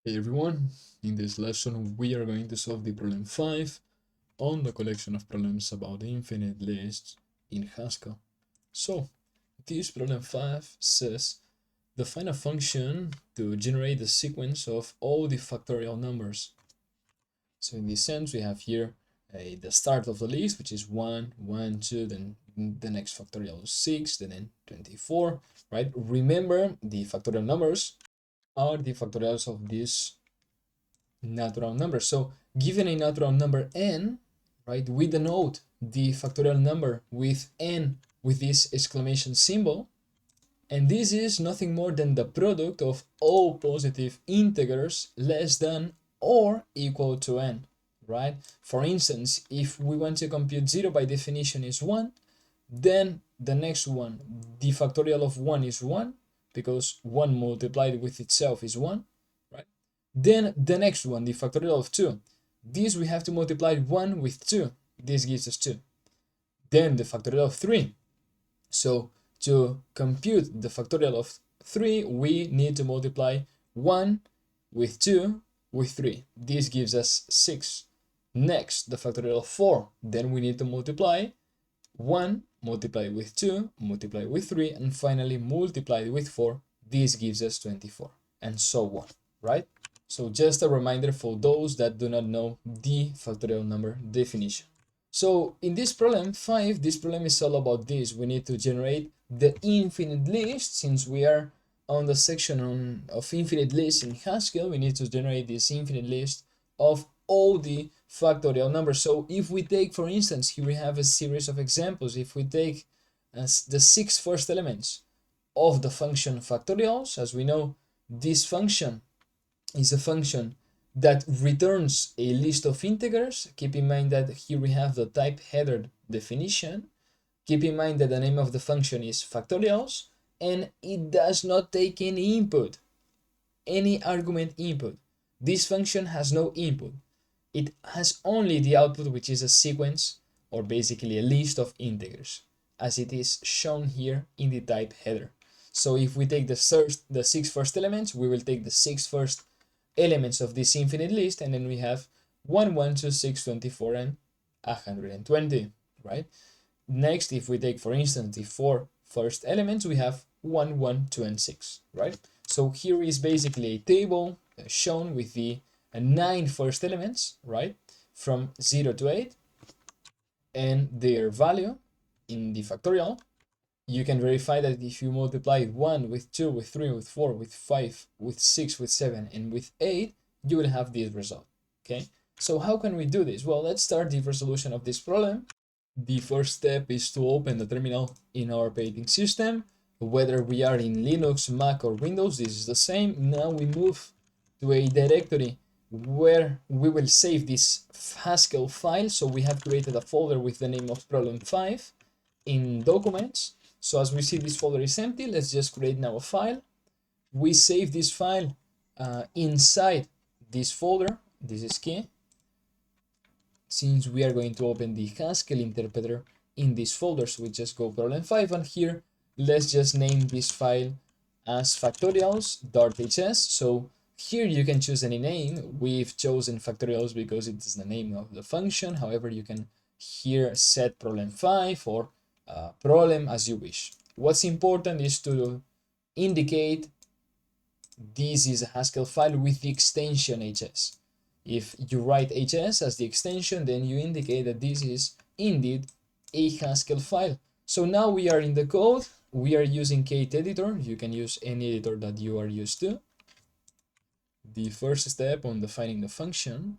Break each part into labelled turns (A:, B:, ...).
A: Hey everyone, in this lesson we are going to solve the problem 5 on the collection of problems about infinite lists in Haskell. So, this problem 5 says define a function to generate the sequence of all the factorial numbers. So in this sense we have here the start of the list, which is 1, 1, 2, then the next factorial is 6, then 24, right? Remember, the factorial numbers are the factorials of this natural number. So given a natural number n, right, we denote the factorial number with n with this exclamation symbol, and this is nothing more than the product of all positive integers less than or equal to n, right? For instance, if we want to compute 0 by definition is 1, then the next one, the factorial of 1 is 1, because 1 multiplied with itself is 1, right? Then the next one, the factorial of 2. This we have to multiply 1 with 2. This gives us 2. Then the factorial of 3. So to compute the factorial of 3, we need to multiply 1 with 2 with 3. This gives us 6. Next, the factorial of 4. Then we need to multiply 1 multiplied with 2, multiplied with 3, and finally multiplied with 4. This gives us 24, and so on, right? So just a reminder for those that do not know the factorial number definition. So in this problem 5, this problem is all about this. We need to generate the infinite list. Since we are on the section of infinite lists in Haskell, we need to generate this infinite list of all the factorial numbers. So if we take, for instance, here we have a series of examples. If we take the 6 first elements of the function factorials, as we know, this function is a function that returns a list of integers. Keep in mind that here we have the type header definition. Keep in mind that the name of the function is factorials, and it does not take any input, any argument input. This function has no input. It has only the output, which is a sequence, or basically a list of integers, as it is shown here in the type header. So if we take the 6 first elements, we will take the 6 first elements of this infinite list, and then we have 1, 1, 2, 6, 24, and 120, right? Next, if we take, for instance, the 4 first elements, we have 1, 1, 2, and 6, right? So here is basically a table shown with the 9 first elements, right? From 0 to 8, and their value in the factorial. You can verify that if you multiply 1 with 2, with 3, with 4, with 5, with 6, with 7, and with 8, you will have this result, okay? So how can we do this? Well, let's start the resolution of this problem. The first step is to open the terminal in our operating system. Whether we are in Linux, Mac, or Windows, this is the same. Now we move to a directory where we will save this Haskell file. So we have created a folder with the name of problem 5 in documents. So as we see, this folder is empty. Let's just create now a file. We save this file inside this folder. This is key, since we are going to open the Haskell interpreter in this folder. So we just go problem 5, and here let's just name this file as factorials.hs. So here you can choose any name. We've chosen factorials because it is the name of the function. However, you can here set problem 5 or problem as you wish. What's important is to indicate this is a Haskell file with the extension hs. If you write hs as the extension, then you indicate that this is indeed a Haskell file. So now we are in the code. We are using Kate editor. You can use any editor that you are used to. The first step on defining the function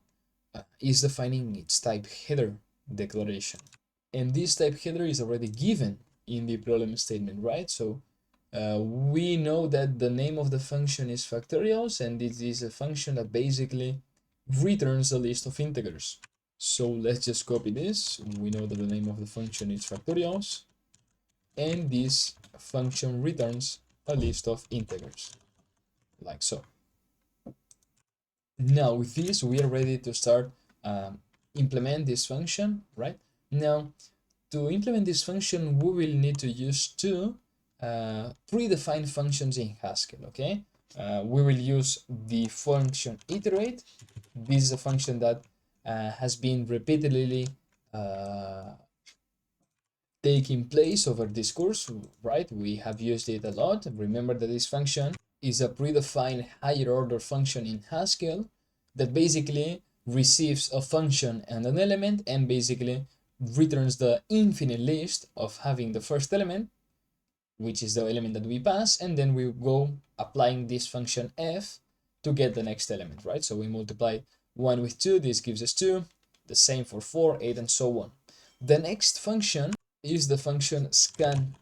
A: is defining its type header declaration. And this type header is already given in the problem statement, right? So we know that the name of the function is factorials, and this is a function that basically returns a list of integers. So let's just copy this. We know that the name of the function is factorials, and this function returns a list of integers, like so. Now with this, we are ready to start implement this function, right? Now, to implement this function, we will need to use two predefined functions in Haskell, okay? we will use the function iterate. This is a function that has been repeatedly taking place over this course, right? We have used it a lot. Remember that this function is a predefined higher order function in Haskell that basically receives a function and an element and basically returns the infinite list of having the first element, which is the element that we pass, and then we go applying this function f to get the next element, right? So we multiply 1 with 2, this gives us 2, the same for 4, 8, and so on. The next function is the function scan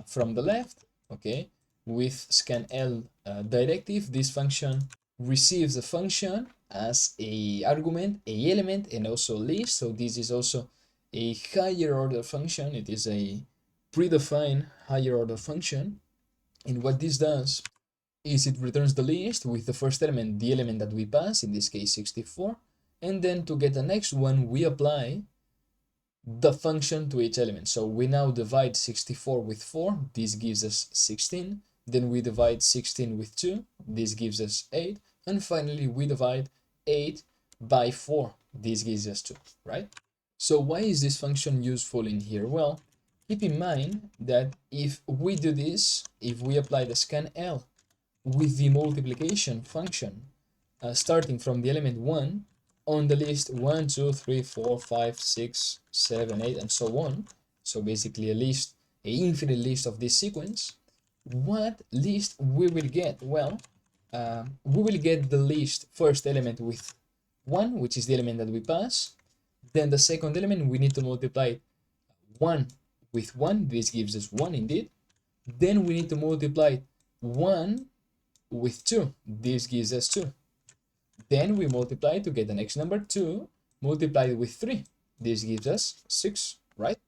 A: from the left, okay? With scanl directive, this function receives a function as a argument, a element, and also list. So this is also a higher order function. It is a predefined higher order function. And what this does is it returns the list with the first element, the element that we pass, in this case 64. And then to get the next one, we apply the function to each element. So we now divide 64 with 4, this gives us 16. Then we divide 16 with 2, this gives us 8. And finally we divide 8 by 4, this gives us 2, right? So why is this function useful in here? Well, keep in mind that if we do this, if we apply the scanl with the multiplication function starting from the element 1, on the list 1, 2, 3, 4, 5, 6, 7, 8, and so on. So basically a list, an infinite list of this sequence. What list we will get? Well, we will get the list first element with 1, which is the element that we pass. Then the second element, we need to multiply 1 with 1. This gives us 1 indeed. Then we need to multiply 1 with 2. This gives us 2. Then we multiply to get the next number, 2 multiplied with 3. This gives us 6, right?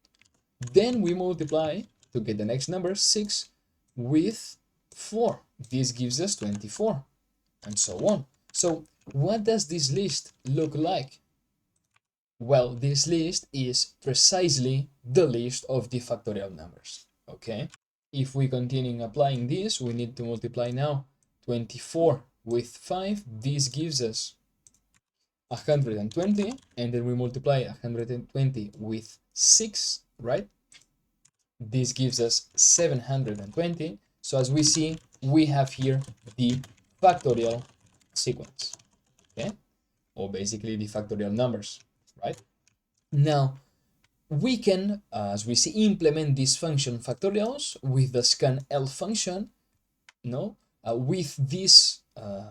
A: Then we multiply to get the next number, 6 with 4. This gives us 24, and so on. So what does this list look like? Well, this list is precisely the list of the factorial numbers, okay? If we continue applying this, we need to multiply now 24 with 5. This gives us 120, and then we multiply 120 with 6, right? This gives us 720. So as we see, we have here the factorial sequence, okay? Or basically the factorial numbers, right? Now, we can, as we see, implement this function factorials with the scanl function, no? With this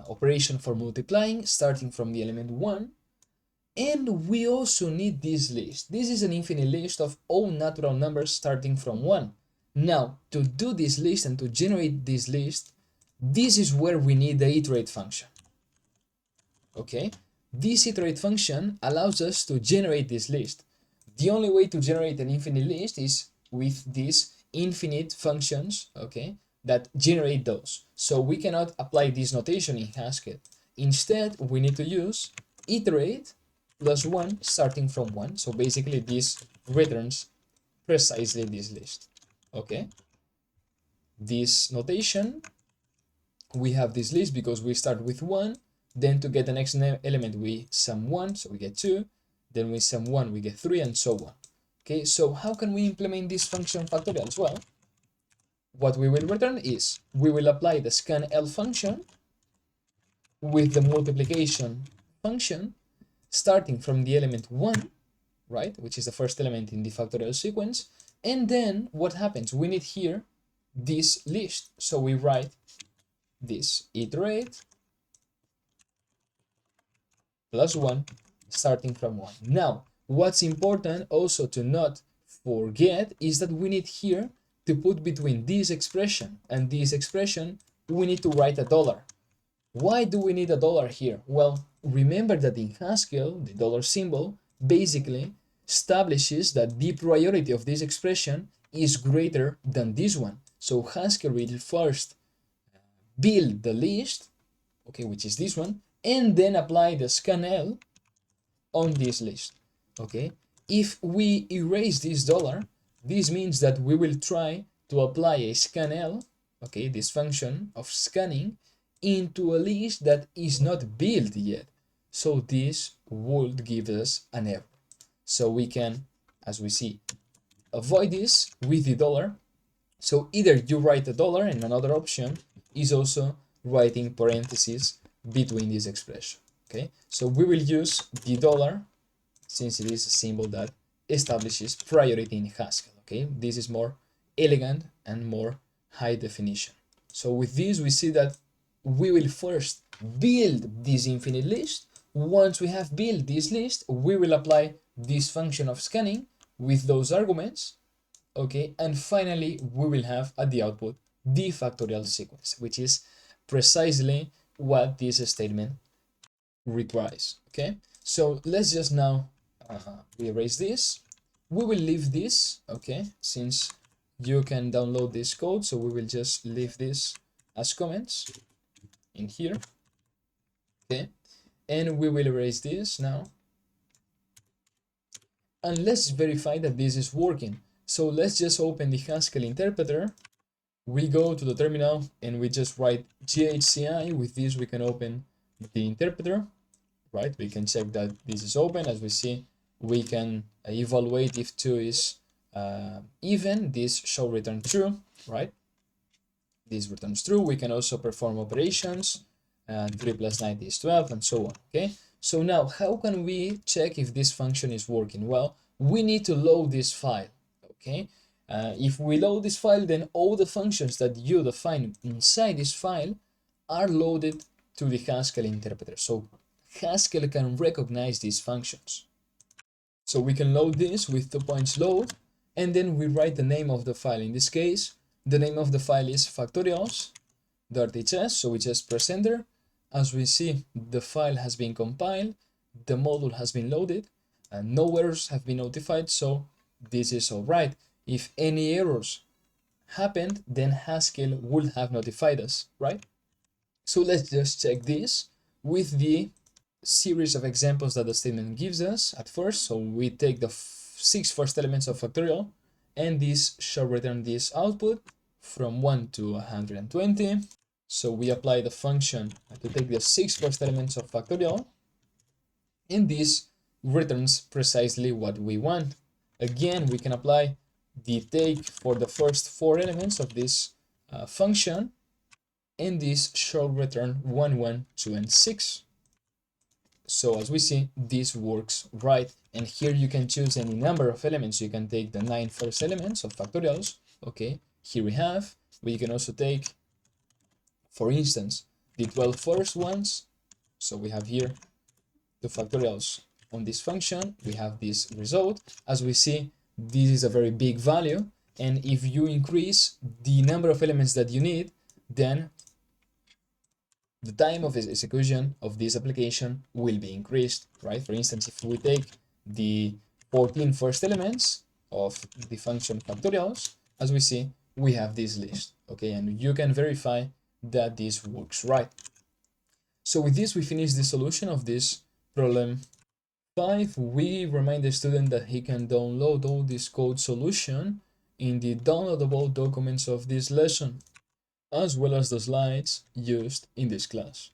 A: operation for multiplying, starting from the element 1. And we also need this list. This is an infinite list of all natural numbers starting from 1. Now, to do this list and to generate this list, this is where we need the iterate function. Okay? This iterate function allows us to generate this list. The only way to generate an infinite list is with these infinite functions, okay, that generate those. So we cannot apply this notation in Haskell. Instead, we need to use iterate plus 1 starting from 1. So basically this returns precisely this list, okay? This notation, we have this list because we start with 1, then to get the next element we sum 1, so we get 2, then we sum 1, we get 3, and so on. Okay, so how can we implement this function factorial? Well, what we will return is, we will apply the scanl function with the multiplication function starting from the element 1, right, which is the first element in the factorial sequence. And then what happens? We need here this list. So we write this iterate plus 1 starting from 1. Now, what's important also to not forget is that we need here to put between this expression and this expression, we need to write a dollar. Why do we need a dollar here? Well, remember that in Haskell, the dollar symbol basically establishes that the priority of this expression is greater than this one. So Haskell will first build the list, okay, which is this one, and then apply the scanl on this list, okay? If we erase this dollar, this means that we will try to apply a scanl, okay, this function of scanning, into a list that is not built yet. So this would give us an error. So we can, as we see, avoid this with the dollar. So either you write a dollar, and another option is also writing parentheses between this expression. Okay, so we will use the dollar since it is a symbol that establishes priority in Haskell. Okay, this is more elegant and more high definition. So with this, we see that we will first build this infinite list. Once we have built this list, we will apply this function of scanning with those arguments. Okay, and finally, we will have at the output the factorial sequence, which is precisely what this statement requires. Okay, so let's just now erase this. We will leave this, okay, since you can download this code, so we will just leave this as comments in here. Okay, and we will erase this now, and let's verify that this is working. So let's just open the Haskell interpreter. We go to the terminal and we just write GHCI. With this, we can open the interpreter, right? We can check that this is open. As we see, we can evaluate if 2 is even. This shall return true, right? This returns true. We can also perform operations. 3 plus 9 is 12, and so on. Okay. So now, how can we check if this function is working? Well, we need to load this file. Okay. If we load this file, then all the functions that you define inside this file are loaded to the Haskell interpreter. So Haskell can recognize these functions. So we can load this with 2 points load, and then we write the name of the file. In this case, the name of the file is factorials.hs. So we just press enter. As we see, the file has been compiled, the module has been loaded, and no errors have been notified. So this is all right. If any errors happened, then Haskell would have notified us, right? So let's just check this with the series of examples that the statement gives us at first. So we take the 6 first elements of factorial, and this shall return this output from 1 to 120. So we apply the function to take the 6 first elements of factorial, and this returns precisely what we want. Again, we can apply the take for the first 4 elements of this function, and this shall return 1, 1, 2, and 6. So as we see, this works right. And here you can choose any number of elements. You can take the 9 first elements of factorials. Okay, here we have. We can also take, for instance, the 12 first ones. So we have here the factorials on this function. We have this result. As we see, this is a very big value. And if you increase the number of elements that you need, then the time of execution of this application will be increased, right? For instance, if we take the 14 first elements of the function factorials, as we see, we have this list, okay? And you can verify that this works right. So with this, we finish the solution of this problem 5. We remind the student that he can download all this code solution in the downloadable documents of this lesson, as well as the slides used in this class.